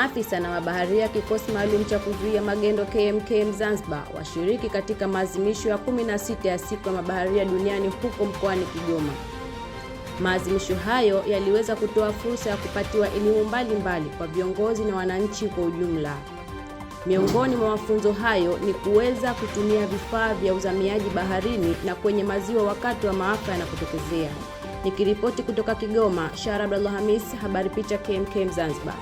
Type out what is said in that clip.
Afisa na mabaharia kikosi maalum cha kuzuia magendo KMKM Zanzibar washiriki katika maadhimisho ya 16 ya siku ya mabaharia duniani huko mkoani Kigoma. Maadhimisho hayo yaliweza kutoa fursa ya kupatiwa elimu mbalimbali kwa viongozi na wananchi kwa ujumla. Miongoni mwa mafunzo hayo ni kuweza kutumia vifaa vya uzamiaji baharini na kwenye maziwa wakati wa maafa yanapotokezea. Nikiripoti kutoka Kigoma, Shara Abdullah Hamis, habari picha KMKM Zanzibar.